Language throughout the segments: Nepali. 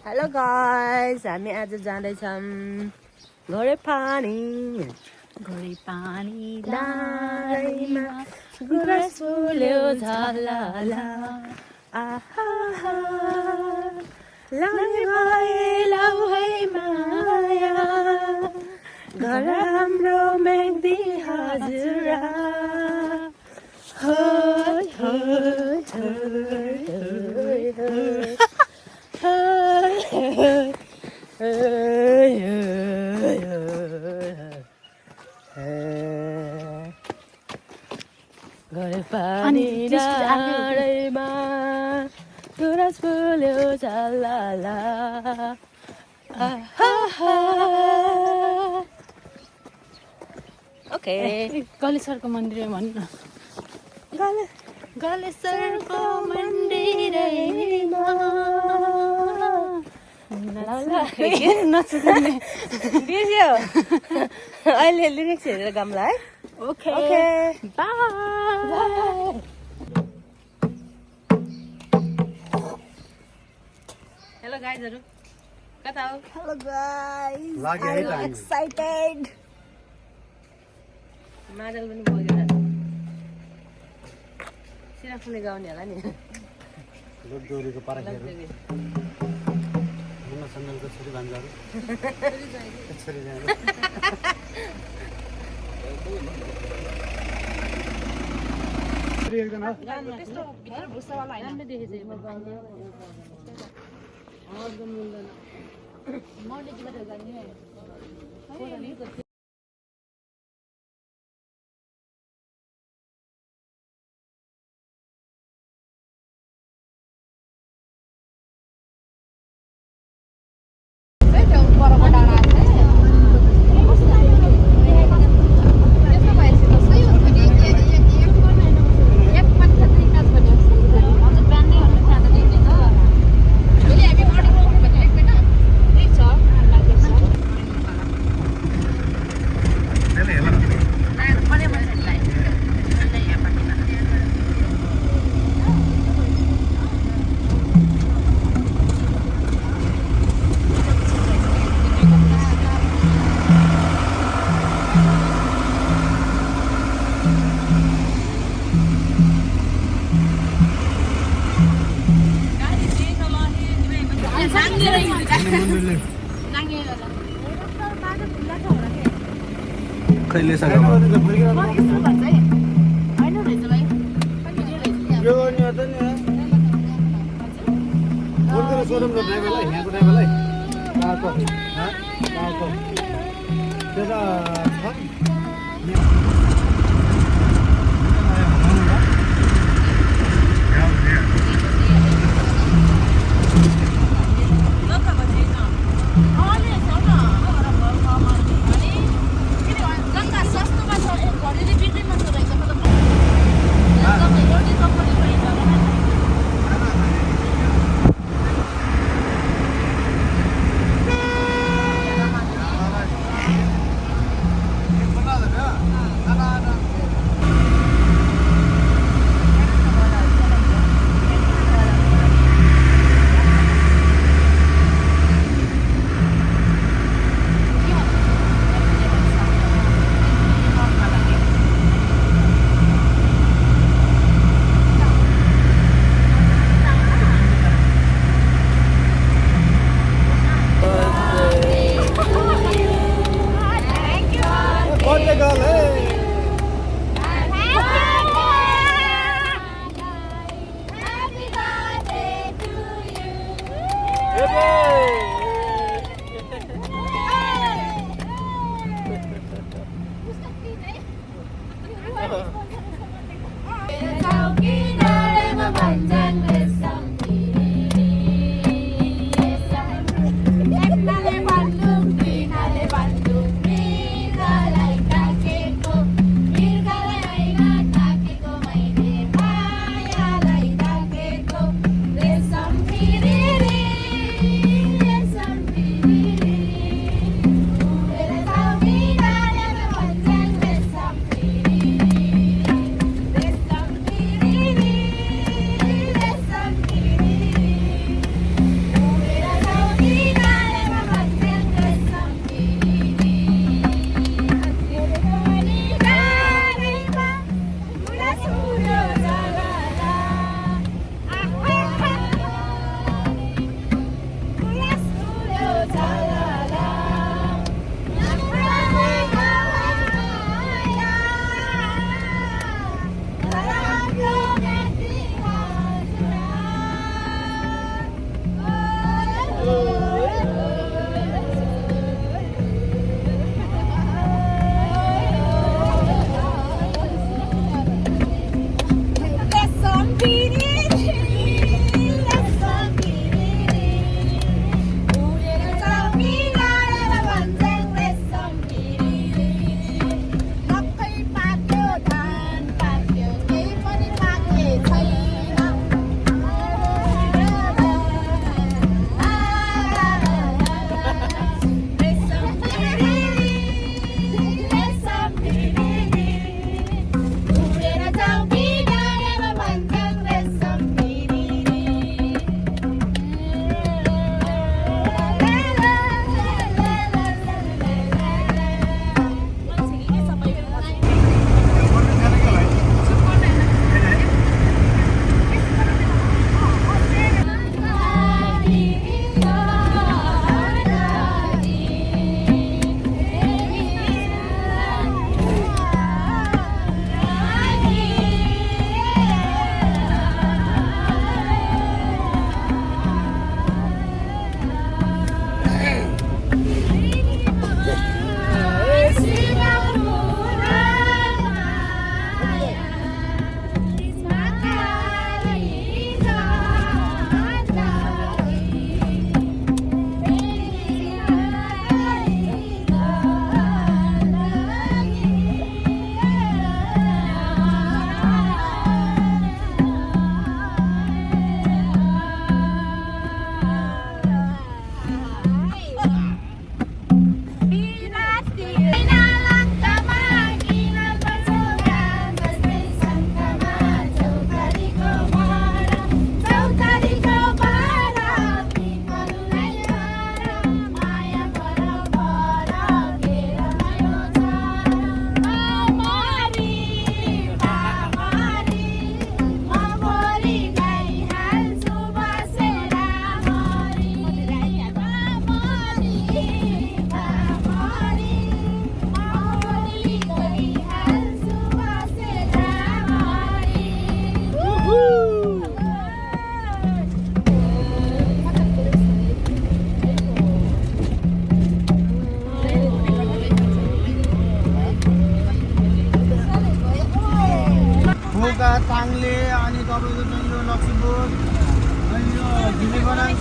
हेलो गाइस, हामी आज जाँदैछौँ घोडे पानी दाइमा गुराँस फुल्यो झलाला आहा लाउने भए लाउ है माया घर हाम्रो मेग्दी हजुरा होइ होइ होइ होइ घरे पानी डाँडैमा गुराँस फुल्यो झलाला ओके गलेश्वरको मन्दिर भन्नु न गलेश्वरको मन्दिरमा नचुक्ने बिर्स्यो अहिले लिरिक्स हेरेर गाउँला है ओके बाई हेलो गाइजहरु कता हो हेलो गाइस लाग्यो है त हामी। एक्साइटेड मादल पनि बगेर सिराफुले गाउने होला नि लोकदोरीको पाराखेर मुन्ना सन्जलको छोरी भान्जाहरू छोरी जानु एकजना राम्रो देखेछ कहिले होइन रहेछ भाइ यो नि त नि बोल्दै सोरम ल ड्राइभरलाई यहाँको ड्राइभरलाई काको काको त्यता छ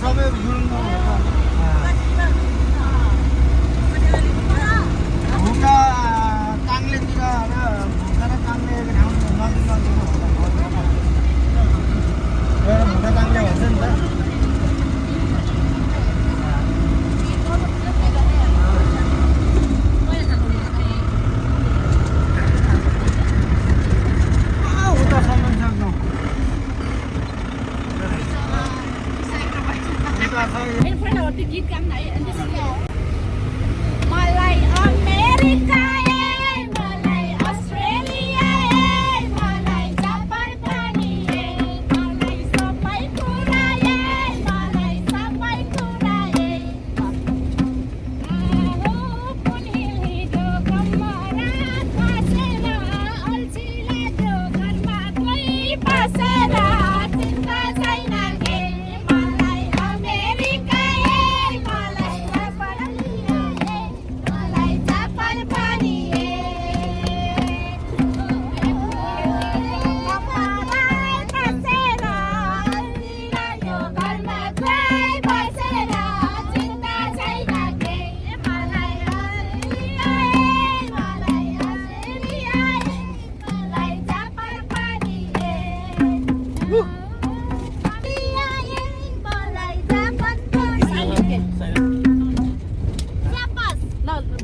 सबै गुरुङ भुका काङ्लेतिर र भुका र काङ्ले ठाउँ नजिक भुका काङ्ले भन्छ नि त गीत गाउँ मलाई अमेरिका मलाई अस्ट्रेलिया मलाई जापान पनि मलाई सबै कुरा मलाई सबै कुरा कुन हिजो कमरा बसेर अल्छीला जो घरमा कोही बसेर चिन्ता छैन के मलाई अमेरिका मलाई जापान पनि बसेर यो घरमा कोही बसेर चिन्ता छैन के मलाई जापान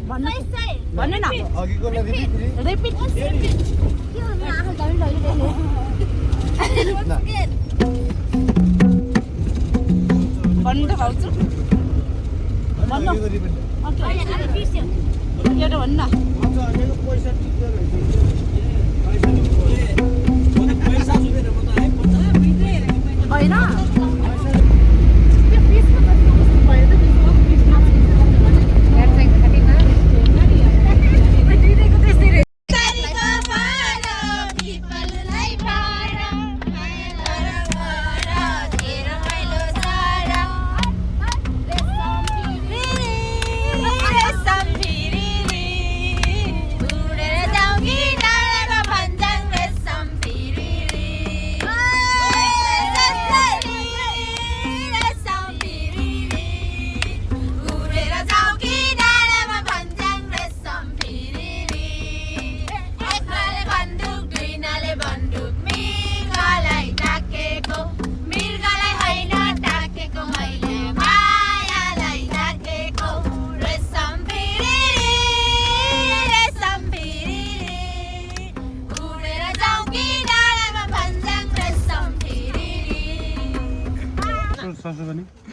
पनि भन्नु न अघिकोलाई रिपिट भन्नु त भाउजू भन्नु एउटा भन्नु न होइन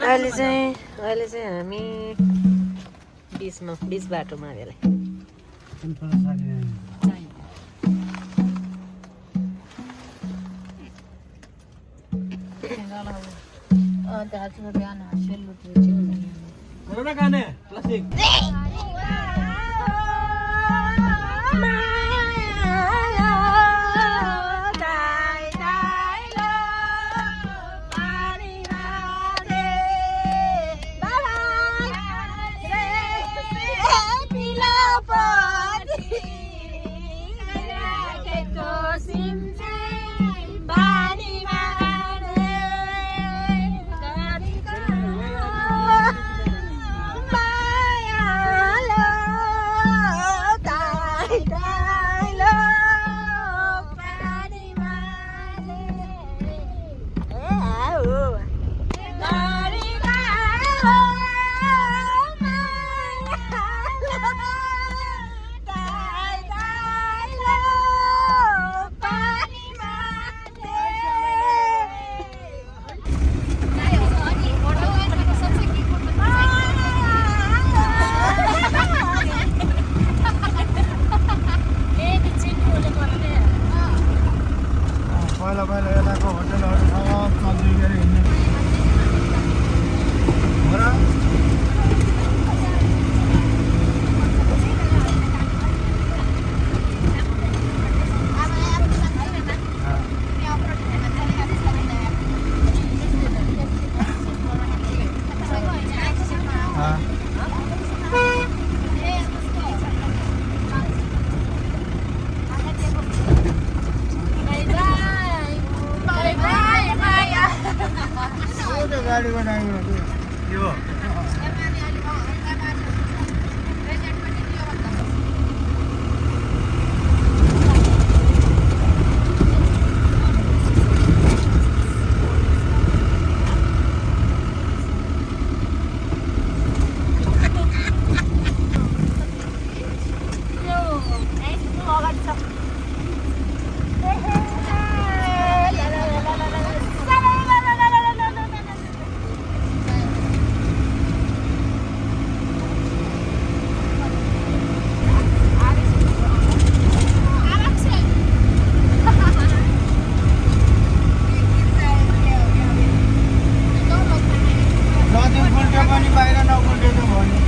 अहिले चाहिँ हामी बिच बाटोमा बेला यो नदी गुल्ट्यो पनि बाहिर नगुल्ट्यो त भन्यो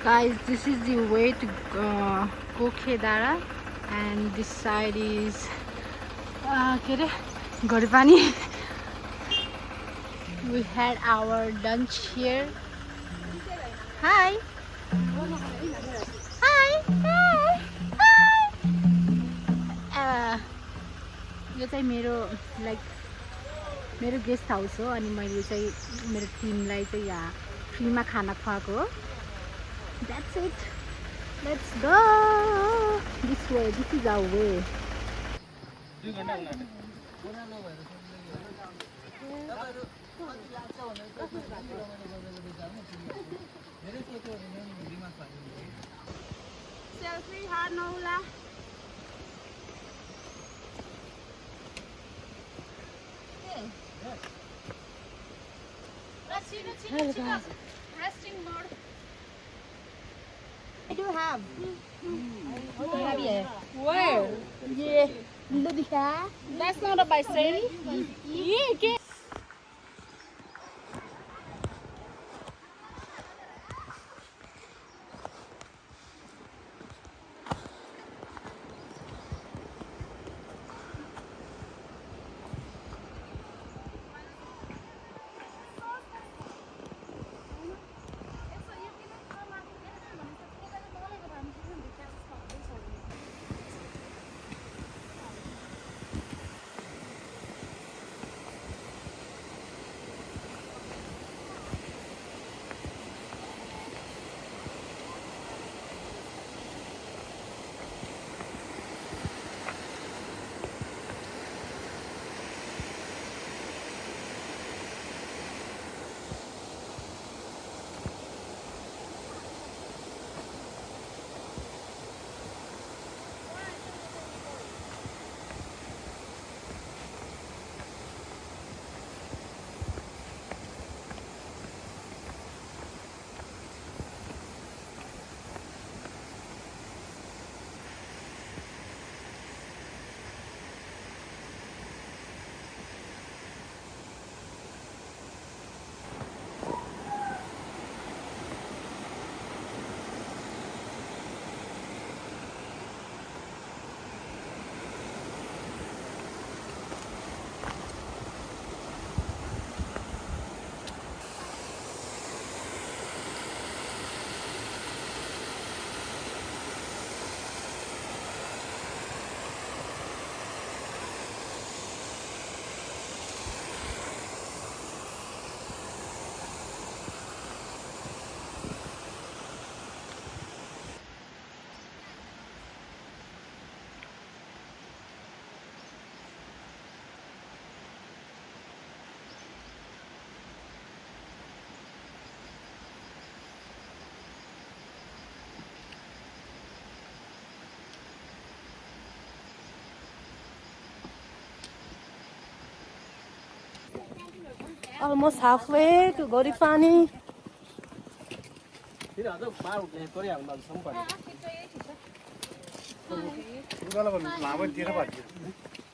Guys, this is the way to go Khedara, and this side is Godpani. We had our lunch here. Hi. Hi. Hi. Hi. यो चाहिँ मेरो गेस्ट हाउस हो अनि मैले चाहिँ मेरो टिमलाई चाहिँ यहाँ फ्रीमा खाना खुवाएको हो. That's it. Let's go. This way. This is our way. Selfie ha Nola. Resting mode. I do have. Where? Yeah. That's not a bicycle. Yeah. almost halfway to Gorifani.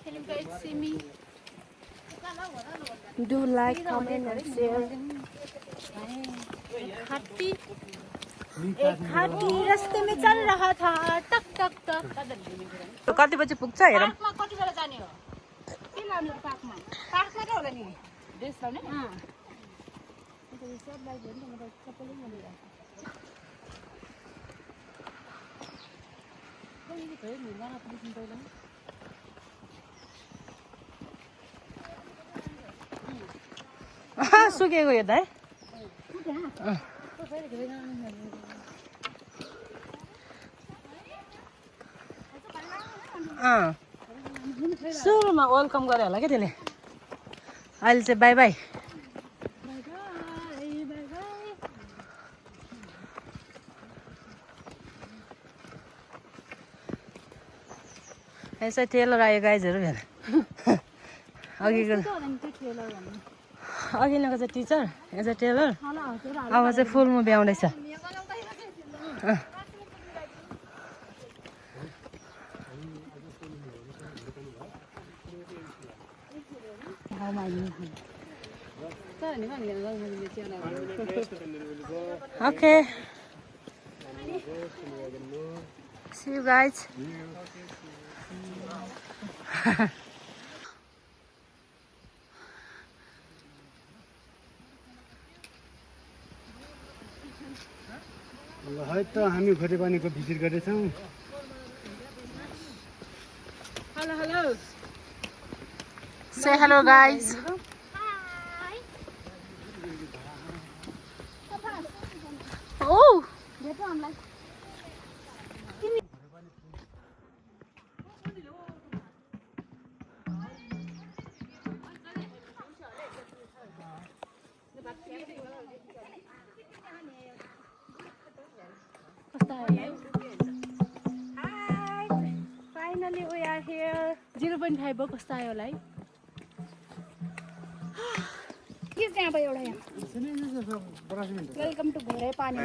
Can you guys see me? Do like, comment and share. एक हाथी रास्ते में चल रहा था टक टक टक कति बजे पुग्छ हेरौँ पार्कमा कति बेला जाने हो के लाने पार्कमा पार्कमा त होला नि ड्रेस लाउने सुकेको हेर्दा है सुरुमा वेलकम गरे होला क्या त्यसले अहिले चाहिँ बाई बाई यसै टेलर आयो गाइजहरू हेर अघिल्लोको चाहिँ टिचर यहाँ चाहिँ टेलर अब चाहिँ फुलमा भ्याउँदैछ Okay. See you guys. है त हामी घोडेपानीको भिजिट गरेछौँ hello hello Say hello guys. Oh. भेटौँ हामीलाई Hi. Finally we are here. 0.5 हो कस्तो आयो होला है के चाहिँ अब एउटा यहाँ वेलकम टु घोरे पानी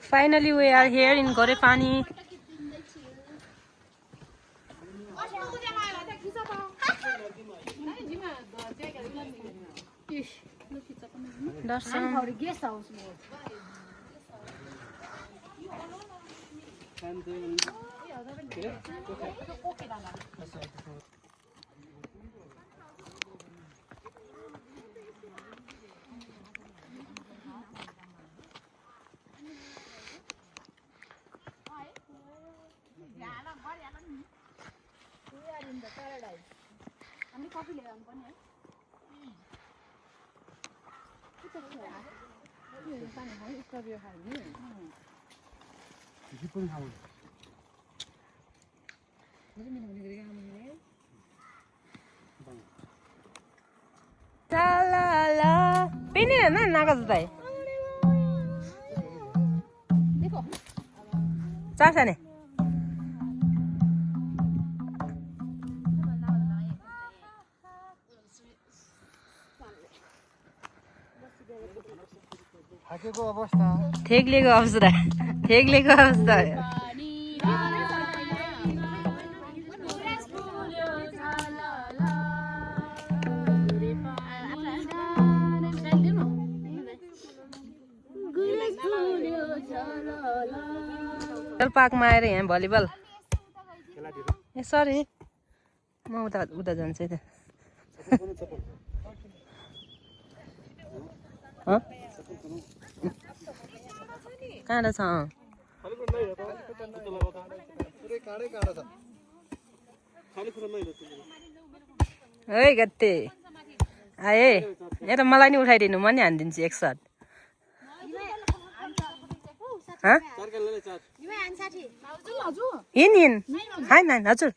Finally we are here in Gorepani. Darshan guest house हामी कफी लिएर आउनु पर्ने है Talala. Pini na nakasutay. देखो Saan eh? थाकेको अवस्था ठेक्लेको अवस्था ठेक्लेको अवस्था पार्कमा आएर यहाँ भलिबल ए सरी म उता जान्छु त काँडा छ है गत्ते आए यहाँ त मलाई नि उठाइदिनु म नि हानिदिन्छु एक सट हिँड हिँड होइन होइन हजुर